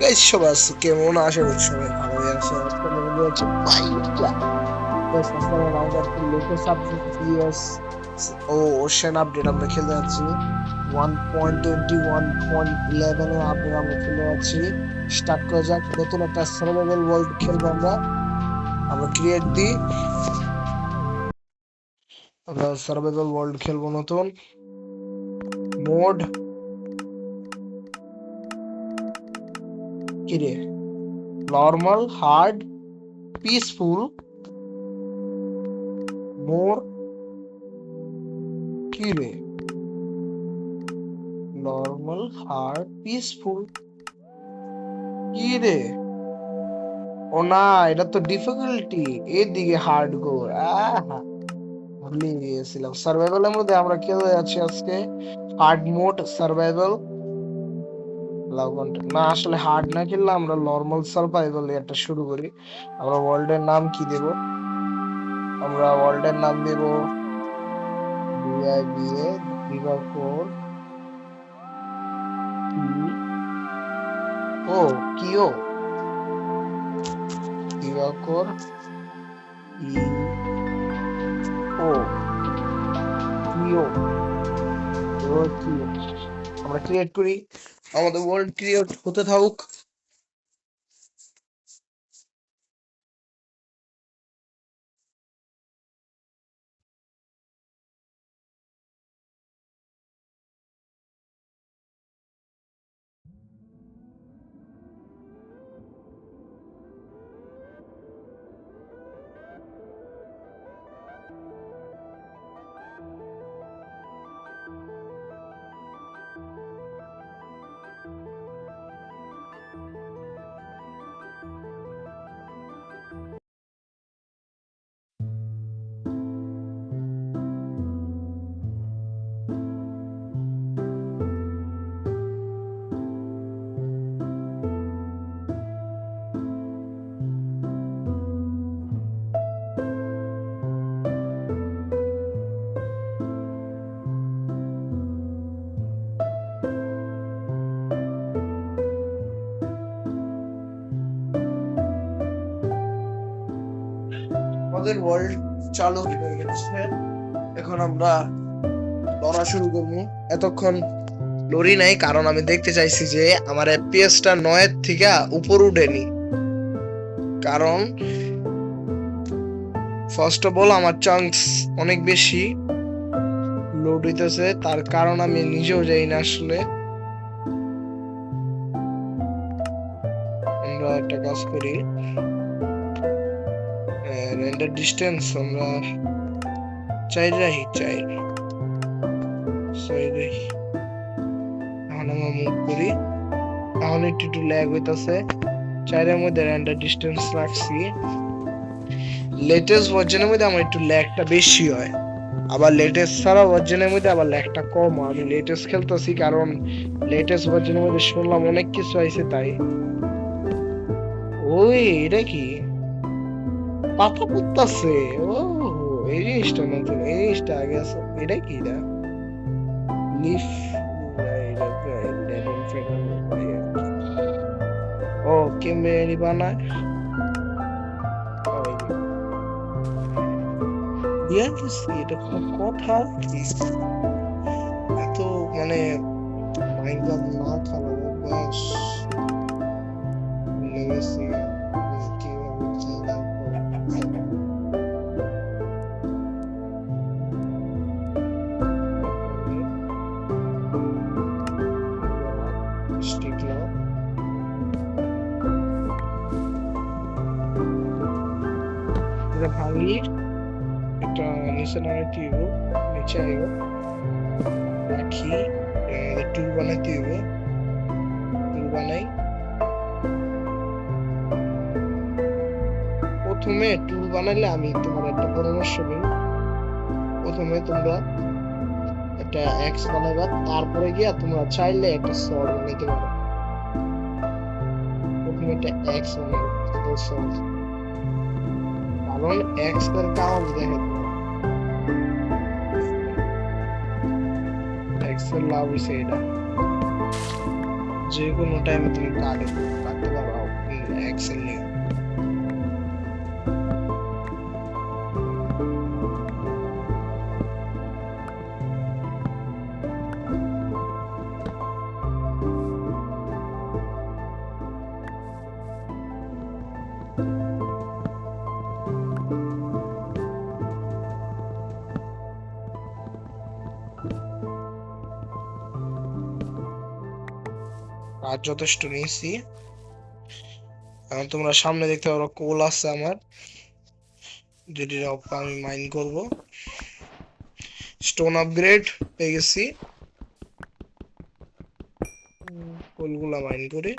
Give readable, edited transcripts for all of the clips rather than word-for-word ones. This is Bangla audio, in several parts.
গাইস সবাই কেমন আশা করি সবাই ভালোই আছে। আজকে আমাদের হচ্ছে বাইকটা গাইস আজকে আমরা রাউন্ডার লেটেস্ট আপডেট পিএস ও ওশেন আপডেট আমরা খেলতে যাচ্ছি 1.21.11 এর আপডেট আমরা খেলে যাচ্ছি। স্টার্ট করা যাক। নতুন একটা সার্ভাইভাল ওয়ার্ল্ড খেলবো আমরা ক্রিয়েট দিই। আমরা সার্ভাইভাল ওয়ার্ল্ড খেলবো নতুন মোড কিরে নর্মাল হার্ড পিসফুল মোর কিরে নর্মাল হার্ড পিসফুল কিরে ও না এটা তো ডিফিকাল্টি এদিকে হার্ড গোর ভুলে গিয়েছিলাম। সার্ভাইভালের মধ্যে আমরা খেলে যাচ্ছি আজকে হার্ড মোড সার্ভাইভাল না আসলে হার্ড না খেললে আমরা নর্মাল সার্ভাইভাল একটা শুরু করি। আমরা ওয়ার্ল্ডের নাম কি দেব? আমরা ওয়ার্ল্ডের নাম দেব বিআইবিএ বিভাগর ও কিও বিভাগর ই ও কিও আমরা ক্রিয়েট করি। আমাদের ওয়ার্ল্ড ক্রিয়েট হতে থাকুক। আমাদের ওয়ার্ল্ড চালু হয়ে গেছে। এখন আমরা লড়া শুরু করবো। এতক্ষণ লড়ি নাই কারণ আমি দেখতে চাইছি যে আমার এফপিএসটা 9 থেকে উপর উঠেনি। কারণ ফার্স্ট অফ অল আমার চান্স অনেক বেশি লোড হইতেছে, তার কারণ আমি নিজেও যাই না আসলে। আমরা একটা কাজ করি, রেন্ডার ডিসটেন্স আমরা চাই রাখি এখন আমরা মুভ করি। এখন একটু ল্যাগ হইতাছে। চাইরের মধ্যে রেন্ডার ডিসটেন্স রাখছি। লেটেস্ট ভার্জনের মধ্যে আমার একটু ল্যাগটা বেশি হয়, আবার লেটেস্ট ছাড়া ভার্জনের মধ্যে আবার ল্যাগটা কম হয়। আমি লেটেস্ট খেলতেছি কারণ লেটেস্ট ভার্জনের মধ্যে শুনলাম অনেক কিছু আইছে তাই। ওই এটা কি পাতা পুত্তাছে? ও এই জিনিসটা নতুন, এই জিনিসটা আগে আছে। এটা কি এটা লিফ? ও কেমনি বানায় এটা কোনো কথা? এত মানে মাইন্ড না খারাপ ব্যাস লেগেছি ভাঙি একটা নিচে নামাইতে হইব, নিচে আইব রাখি টুল বানাইতে হইব। টুল বানাই, প্রথমে টুল বানাইলে আমি তোমার একটা পরামর্শ দিই। প্রথমে তোমরা একটা এক্স বানাইবা, তারপরে গিয়া তোমরা চাইলে একটা সর্ট বানাইতে পারো। প্রথমে একটা এক্স বানাইবা, কারণ এক্স এর কারণ দেখে এক্স এর লাভ হইছে এটা। যে কোনো টাইমে তুমি কাটতে পারো এক্সেল নিয়ে। কাজ যথেষ্ট নিয়েছি। এখন তোমরা সামনে দেখতে পারো কোল আছে আমার, যেটি আমি মাইন করব। স্টোন আপগ্রেড পেয়ে গেছি, কোলগুলা মাইন করি।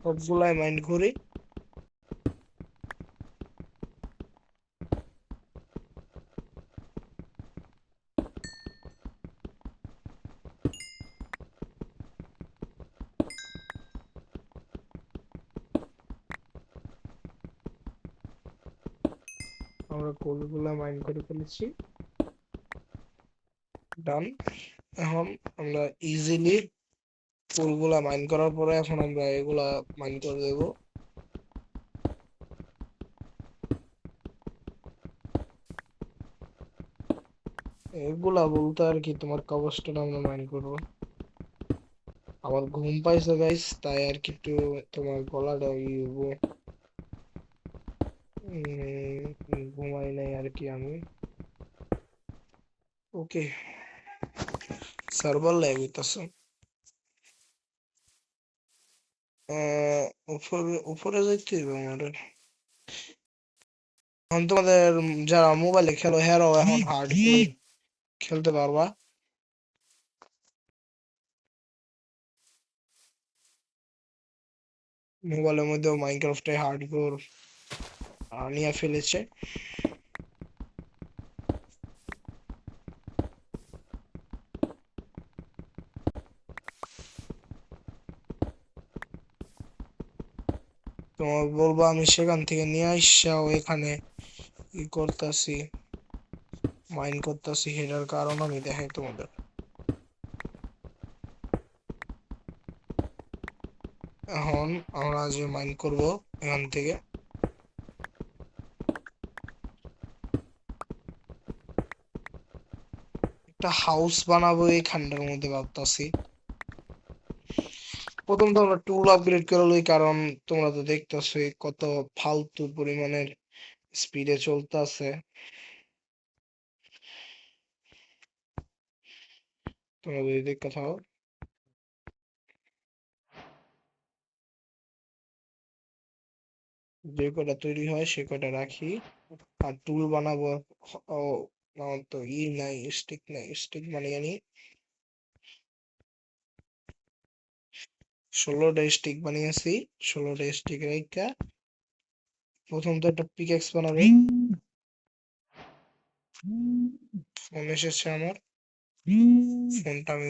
সবগুলাই মাইন করি। আমরা কোলগুলা মাইন করে ফেলেছি, ডান। এখন আমরা ইজিলি কোলগুলা মাইন করার পরে এখন আমরা এগুলা মাইন করে দেব। এগুলা বলতে আর কি, তোমার কবরস্টোন আমরা মাইন করবো। আমার ঘুম পাইছে গাইস, তাই আর কি একটু তোমার গলাটা ঘুমাই নাই আর কি আমি। ওকে, সার্ভার ল্যাগ হইতাছে। উপরে উপরে যাইতে হবে আমাদের। এখন তোমাদের যারা মোবাইলে খেলো হেরাও এখন হার্ড খেলতে পারবা। মোবাইলের মধ্যেও মাইনক্রাফটে হার্ডকোর নিয়ে ফেলেছে। তোমার বলবো আমি সেখান থেকে নিয়ে আইসাও এখানে কি করতেছি, মাইন করতেছি, সেটার কারণ আমি দেখাই তোমাদের। এখন আমরা যে মাইন করব এখান থেকে, একটা হাউস বানাবো এইখানটার মধ্যে ভাবতেছি। প্রথম তো আমরা টুল আপগ্রেড করে লই, কারণ তোমরা তো দেখতেছো কত ফালতু পরিমাণের স্পিডে চলতেছে। তোমরা যদি দেখতে থাকো, যে কটা তৈরি হয় সে কটা রাখি। আর টুল বানাবো। ও, আমার তো নাই, স্টিক নাই, স্টিক বানিয়ে নি। 16টা স্টিক বানিয়েছি। 16টা স্টিক রেখা প্রথম তো একটা পিকেক্স বানাবো। ফোন এসেছে আমার, ফোনটা আমি